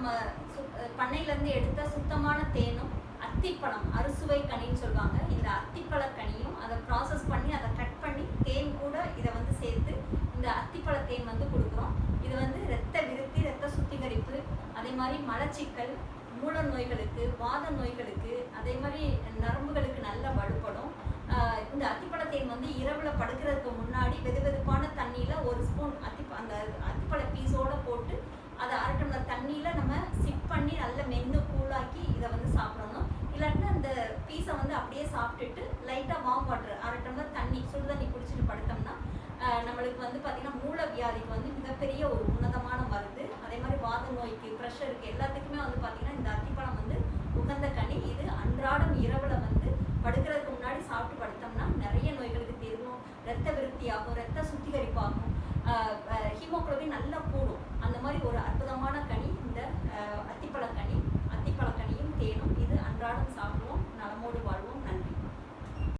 நம்ம பண்ணையிலேருந்து எடுத்த சுத்தமான தேனும், அத்திப்பழம் அறுசுவை கனின்னு சொல்லுவாங்க. இந்த அத்திப்பழ கனியும் அதை ப்ராசஸ் பண்ணி அதை கட் பண்ணி தேன் கூட இதை வந்து சேர்த்து இந்த அத்திப்பழ தேன் வந்து கொடுக்குறோம். இது வந்து இரத்த விருத்தி, இரத்த சுத்திகரிப்பு, அதே மாதிரி மலச்சிக்கல், மூல நோய்களுக்கு, வாத நோய்களுக்கு, அதே மாதிரி நரம்புகளுக்கு நல்ல வலுப்படும். இந்த அத்திப்பழ தேன் வந்து இரவில் படுக்கிறதுக்கு முன்னாடி வெதுவெதுப்பான தண்ணியில் ஒரு ஸ்பூன் அந்த அத்திப்பழ பீஸோடு போட்டு அதை அரை டம்ளர் தண்ணியில் நம்ம சிப் பண்ணி நல்லா மென்று கூழாக்கி இதை வந்து சாப்பிடணும். இல்லாட்டினா அந்த பீஸை வந்து அப்படியே சாப்பிட்டுட்டு லைட்டாக வார்ம் வாட்டர் அரை டம்ளர் தண்ணி சுடு தண்ணி குடிச்சிட்டு படுத்தோம்னா நம்மளுக்கு வந்து பார்த்திங்கன்னா மூல வியாதிக்கு வந்து மிகப்பெரிய ஒரு உன்னதமான மருந்து. அதே மாதிரி வாத நோய்க்கு, ப்ரெஷருக்கு, எல்லாத்துக்குமே வந்து பார்த்திங்கன்னா இந்த அத்திப்பழம் வந்து உகந்த கனி. இது அன்றாடம் இரவில் வந்து படுக்கிறதுக்கு முன்னாடி சாப்பிட்டு படுத்தோம்னா நிறைய நோய்களுக்கு தீர்வும், இரத்த விருத்தியாகும், இரத்த சுத்திகரிப்பாகும், ஹீமோகுளோபின் நல்லா